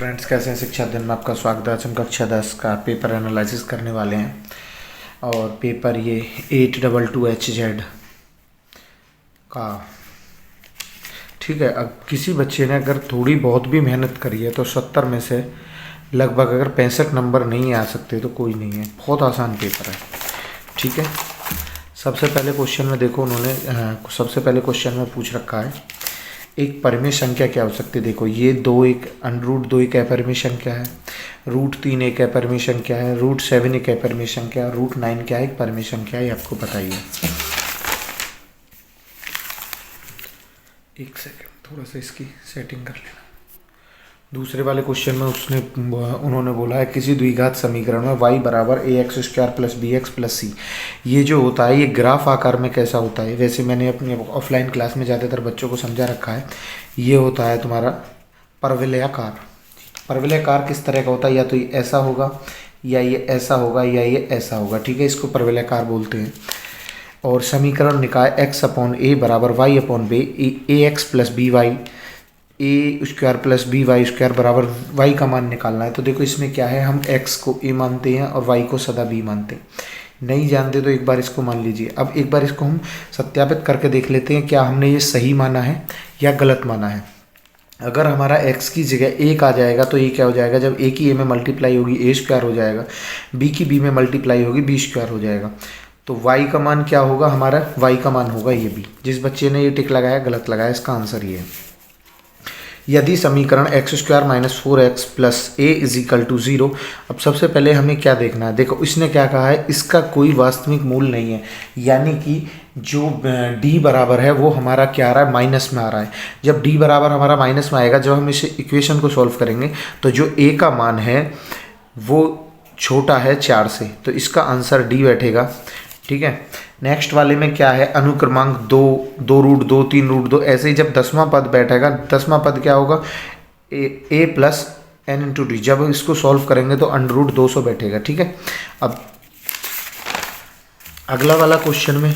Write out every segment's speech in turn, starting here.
Friends, कैसे हैं? शिक्षा दिन में आपका स्वागत है। आज हम कक्षा 10 का पेपर एनालिसिस करने वाले हैं और पेपर ये 822HZ का। ठीक है, अब किसी बच्चे ने अगर थोड़ी बहुत भी मेहनत करी है तो 70 में से लगभग अगर 65 नंबर नहीं आ सकते तो कोई नहीं है। बहुत आसान पेपर है। ठीक है, सबसे पहले क्वेश्चन में देखो उन्होंने सबसे पहले क्वेश्चन में पूछ रखा है एक परिमेय संख्या क्या हो सकती है। देखो ये 2 एक √2 एक अपरिमेय संख्या है, √3 एक अपरिमेय संख्या है, √7 एक अपरिमेय संख्या है, √9 क्या है? एक परिमेय संख्या है। ये आपको पता ही है। एक सेकंड, थोड़ा सा इसकी सेटिंग कर लेना। दूसरे वाले क्वेश्चन में उन्होंने बोला है किसी द्विघात समीकरण में y बराबर ax² + bx + c। ये जो होता है ये ग्राफ आकार में कैसा होता है? वैसे मैंने अपने ऑफलाइन क्लास में ज़्यादातर बच्चों को समझा रखा है। ये होता है तुम्हारा परवलयाकार। परवलयाकार किस तरह का होता है? या तो ये ऐसा होगा, या ये ऐसा होगा, या ये ऐसा होगा। ठीक है, इसको परवलयाकार बोलते हैं। और समीकरण निकाय x/a बराबर y/b ax + by a² + by² बराबर y का मान निकालना है। तो देखो इसमें क्या है, हम x को a मानते हैं और y को सदा b मानते हैं। नहीं जानते तो एक बार इसको मान लीजिए। अब एक बार इसको हम सत्यापित करके देख लेते हैं क्या हमने ये सही माना है या गलत माना है। अगर हमारा x की जगह a आ जाएगा तो ये क्या हो जाएगा? जब a की a में मल्टीप्लाई होगी a² हो जाएगा, b की b में मल्टीप्लाई होगी b² हो जाएगा। तो y का मान क्या होगा? हमारा y का मान होगा ये b। जिस बच्चे ने ये टिक लगाया गलत लगाया, इसका आंसर ये है। यदि समीकरण x² - 4x + a = 0। अब सबसे पहले हमें क्या देखना है? देखो इसने क्या कहा है, इसका कोई वास्तविक मूल नहीं है, यानी कि जो d बराबर है वो हमारा क्या आ रहा है? माइनस में आ रहा है। जब d बराबर हमारा माइनस में आएगा, जब हम इस इक्वेशन को सॉल्व करेंगे तो जो a का मान है वो छोटा है 4 से, तो इसका आंसर d बैठेगा। ठीक है, नेक्स्ट वाले में क्या है? अनुक्रमांक 2, 2√2, 3√2। ऐसे ही जब 10वां पद बैठेगा, 10वां पद क्या होगा? a + n × d। जब इसको सॉल्व करेंगे तो √200 बैठेगा। ठीक है, अब अगला वाला क्वेश्चन में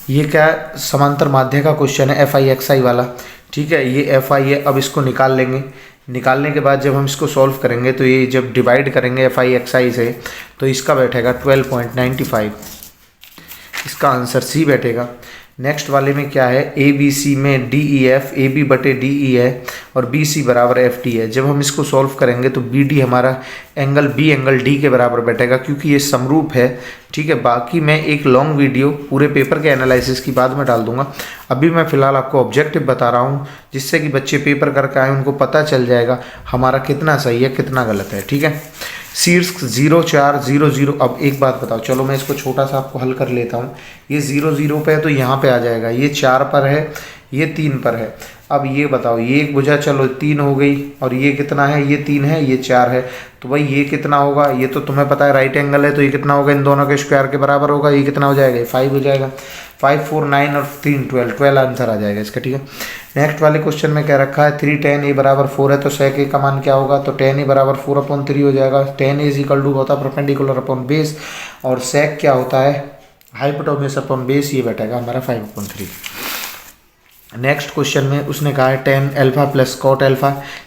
ये क्या है? समांतर माध्य का क्वेश्चन है, fi वाला। ठीक है, ये fi है। अब इसको निकाल लेंगे। निकालने के बाद जब हम इसको सॉल्व करेंगे तो ये जब डिवाइड करेंगे fi से तो इसका बैठेगा 12.95। इसका आंसर सी बैठेगा। नेक्स्ट वाले में क्या है? ए बी सी में DEF AB/DE है और BC बराबर FD है। जब हम इसको सॉल्व करेंगे तो BD हमारा एंगल D के बराबर बैठेगा, क्योंकि ये समरूप है। ठीक है, बाकी मैं एक लॉन्ग वीडियो पूरे पेपर के एनालिसिस की बाद में डाल दूंगा। अभी मैं फ़िलहाल आपको ऑब्जेक्टिव बता रहा हूँ, जिससे कि बच्चे पेपर करके आए उनको पता चल जाएगा हमारा कितना सही है कितना गलत है। ठीक है, शीर्ष 0 4 0 0। अब एक बात बताओ, चलो मैं इसको छोटा सा आपको हल कर लेता हूँ। ये 0 0 पे है तो यहाँ पे आ जाएगा, ये 4 पर है, ये 3 पर है। अब ये बताओ, ये एक भुजा चलो 3 हो गई, और ये कितना है? ये 3 है, ये 4 है। तो भाई ये कितना होगा? ये तो तुम्हें पता है राइट एंगल है, तो ये कितना होगा? इन दोनों के स्क्वायर के बराबर होगा। ये कितना हो जाएगा? 5 हो जाएगा। 5 4 9 और 3 12 आंसर आ जाएगा इसका। ठीक है, नेक्स्ट वाले क्वेश्चन में क्या रखा है? 3 tan a बराबर 4 है, तो sec a का मान क्या होगा? तो tan a बराबर 4/3 हो जाएगा। tan a = होता है परपेंडिकुलर अपॉन बेस, और sec क्या होता है? Hypotenuse upon base. ये बैठेगा हमारा 5/3। नेक्स्ट क्वेश्चन में उसने कहा है tan α + cot α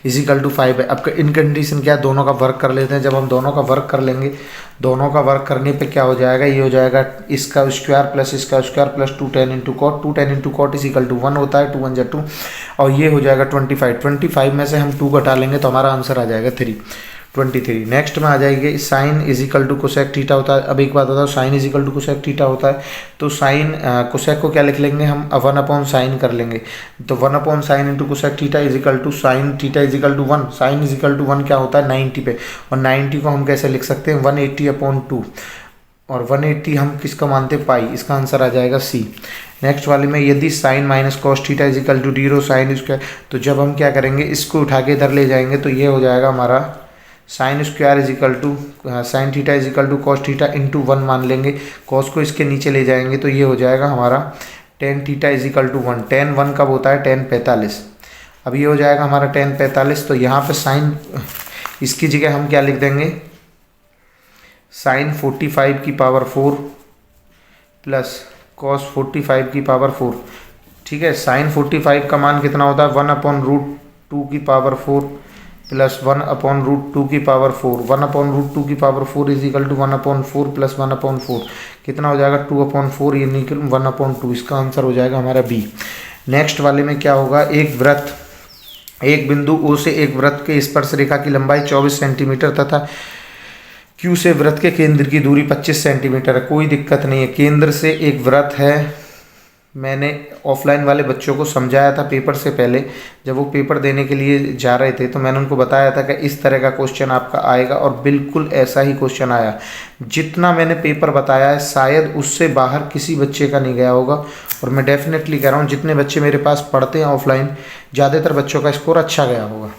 = 5 है। अब इन कंडीशन क्या है? दोनों का वर्क कर लेते हैं। जब हम दोनों का वर्क कर लेंगे, दोनों का वर्क करने पे क्या हो जाएगा? ये हो जाएगा इसका स्क्वायर प्लस इसका square plus 2 tan × cot। 2 tan × cot = 1 होता है, 2 1 2, और ये हो जाएगा 25। 25 में से हम 2 घटा लेंगे तो हमारा आंसर आ जाएगा 23। नेक्स्ट में आ जाएगी sin = cosec थीटा होता है। अब एक बात बताओ, sin = cosec थीटा होता है तो sin cosec को क्या लिख लेंगे हम? 1/sin कर लेंगे। तो 1/sin × cosec theta = sin theta = 1। sin = 1 क्या होता है? 90 पे, और 90 को हम कैसे लिख सकते हैं? 180/2, और 180 हम किसका मानते हैं? पाई। इसका आंसर आ जाएगा सी। नेक्स्ट वाले में यदि sin - cos थीटा = 0 sin², तो जब हम क्या करेंगे? इसको उठा के इधर ले जाएंगे तो ये हो जाएगा हमारा sin² sin theta = cos theta × 1 मान लेंगे। cos को इसके नीचे ले जाएंगे तो ये हो जाएगा हमारा tan थीटा = 1। tan 1 कब होता है? tan 45। अब ये हो जाएगा हमारा tan 45। तो यहाँ पे sin, इसकी जगह हम क्या लिख देंगे? sin 45/4 plus cos 45/4। ठीक है, sin 45 का मान कितना होता है? 1/√2/4 प्लस 1/√2 की पावर 4, 1/√2 की power 4 is equal to 1/4 plus 1/4, कितना हो जाएगा 2/4 ये निकल 1/2, इसका आंसर हो जाएगा हमारा बी। नेक्स्ट वाले में क्या होगा, एक बिंदु ओ से एक वृत्त के स्पर्श रेखा की लंबाई 24 सेंटीमीटर तथा क्यू से वृत्त के केंद्र की दूरी 25 सेंटीमीटर है। कोई दिक्कत नहीं है, केंद्र से एक वृत्त है। मैंने ऑफलाइन वाले बच्चों को समझाया था पेपर से पहले, जब वो पेपर देने के लिए जा रहे थे तो मैंने उनको बताया था कि इस तरह का क्वेश्चन आपका आएगा, और बिल्कुल ऐसा ही क्वेश्चन आया। जितना मैंने पेपर बताया है शायद उससे बाहर किसी बच्चे का नहीं गया होगा, और मैं डेफिनेटली कह रहा हूँ जितने बच्चे मेरे पास पढ़ते हैं ऑफलाइन, ज़्यादातर बच्चों का स्कोर अच्छा गया होगा।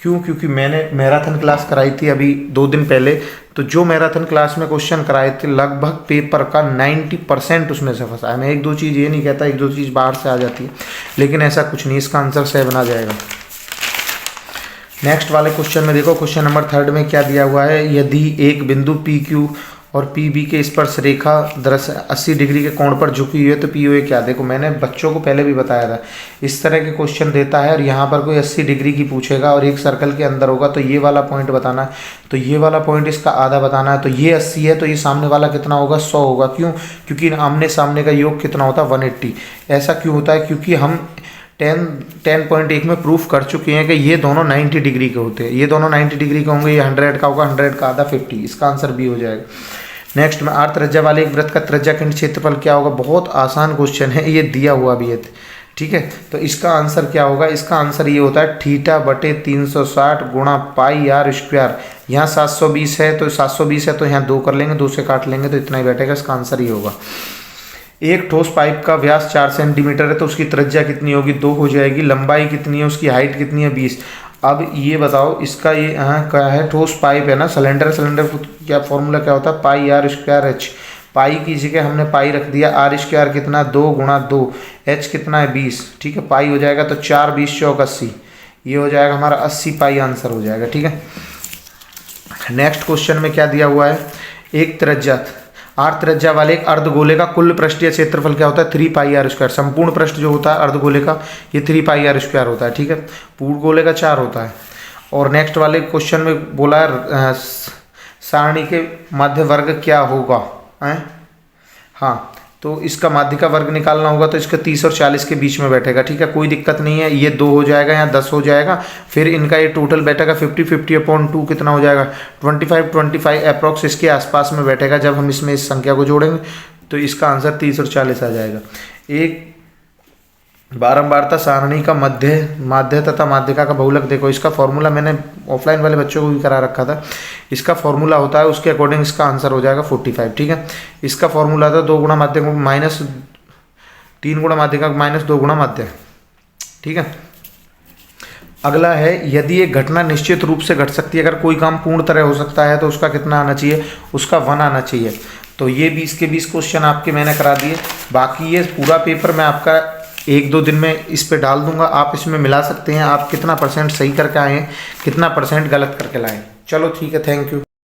क्यों? क्योंकि मैंने मैराथन क्लास कराई थी अभी 2 दिन पहले, तो जो मैराथन क्लास में क्वेश्चन कराए थे लगभग पेपर का 90% उसमें से फंसा है। मैं 1-2 चीज़ ये नहीं कहता 1-2 चीज़ बाहर से आ जाती है, लेकिन ऐसा कुछ नहीं, इसका आंसर 7 आ जाएगा। नेक्स्ट वाले क्वेश्चन में देखो, क्वेश्चन नंबर 3 में क्या दिया हुआ है, यदि एक बिंदु पी क्यू और पी बी के स्पर्श रेखा दरअसल 80 डिग्री के कोण पर झुकी हुई है तो पी ओ ए क्या। देखो मैंने बच्चों को पहले भी बताया था, इस तरह के क्वेश्चन देता है और यहाँ पर कोई 80 डिग्री की पूछेगा और एक सर्कल के अंदर होगा, तो ये वाला पॉइंट बताना है, तो ये वाला पॉइंट इसका आधा बताना है। तो ये 80 है तो ये सामने वाला कितना होगा, 100 होगा। क्यों? क्योंकि आमने सामने का योग कितना होता है, 180। ऐसा क्यों होता है? क्योंकि हम 10.1 में प्रूफ कर चुके हैं कि ये दोनों 90 डिग्री के होते हैं, ये दोनों 90 डिग्री के होंगे, ये 100 का होगा, 100 का आधा 50, इसका आंसर बी हो जाएगा। नेक्स्ट में, आर त्रिज्या वाले एक वृत्त का त्रिज्याखंड क्षेत्रफल क्या होगा। बहुत आसान क्वेश्चन है, ये दिया हुआ भी है, ठीक है। तो इसका आंसर क्या होगा, इसका आंसर ये होता है θ/360 गुणा पाई आर स्क्वायर। यहाँ 720 है तो 720 है तो यहाँ 2 कर लेंगे, 2 से काट लेंगे तो इतना ही बैठेगा, इसका आंसर ये होगा। एक ठोस पाइप का व्यास 4 सेंटीमीटर है तो उसकी त्रिज्या कितनी होगी, 2 हो जाएगी। लंबाई कितनी है, उसकी हाइट कितनी है, 20। अब ये बताओ इसका ये क्या है, ठोस पाइप है ना, सिलेंडर को क्या फॉर्मूला क्या होता है, पाई आर स्क्वायर एच। पाई की जगह हमने पाई रख दिया, आर स्क्वायर कितना 2 गुणा 2, एच कितना है 20, ठीक है। पाई हो जाएगा तो 4 20 चौक 80, ये हो जाएगा हमारा 80 पाई आंसर हो जाएगा, ठीक है। नेक्स्ट क्वेश्चन में क्या दिया हुआ है, एक त्रिज्या आर त्रिज्या वाले एक अर्धगोले का कुल पृष्ठीय क्षेत्रफल क्या होता है, 3 पाई आर स्क्वायर। संपूर्ण पृष्ठ जो होता है अर्धगोले का ये 3 पाई आर स्क्वायर होता है, ठीक है। पूर्ण गोले का 4 होता है। और नेक्स्ट वाले क्वेश्चन में बोला है सारणी के मध्य वर्ग क्या होगा, हैं? हाँ, तो इसका माध्य का वर्ग निकालना होगा तो इसका 30 और 40 के बीच में बैठेगा, ठीक है। कोई दिक्कत नहीं है, ये 2 हो जाएगा, यहाँ 10 हो जाएगा, फिर इनका ये टोटल बैठेगा 50/2 कितना हो जाएगा 25 अप्रॉक्स इसके आसपास में बैठेगा। जब हम इसमें इस संख्या को जोड़ेंगे तो इसका आंसर 30 और 40 आ जाएगा। एक बारंबारता सारणी का माध्य तथा माध्यिका का बहुलक, देखो इसका फॉर्मूला मैंने ऑफलाइन वाले बच्चों को भी करा रखा था। इसका फॉर्मूला होता है उसके अकॉर्डिंग इसका आंसर हो जाएगा 45, ठीक है। इसका फॉर्मूला था 2 गुणा माध्य माइनस 3 गुणा माध्यिका माइनस 2 गुणा माध्य, ठीक है। अगला है, यदि एक घटना निश्चित रूप से घट सकती है, अगर कोई काम पूर्ण तरह हो सकता है तो उसका कितना आना चाहिए, उसका 1 आना चाहिए। तो ये 20 के 20 क्वेश्चन आपके मैंने करा दिए। बाकी ये पूरा पेपर मैं आपका 1-2 दिन में इस पे डाल दूंगा, आप इसमें मिला सकते हैं आप कितना % सही करके आए हैं, कितना % गलत करके लाएं। चलो ठीक है, थैंक यू।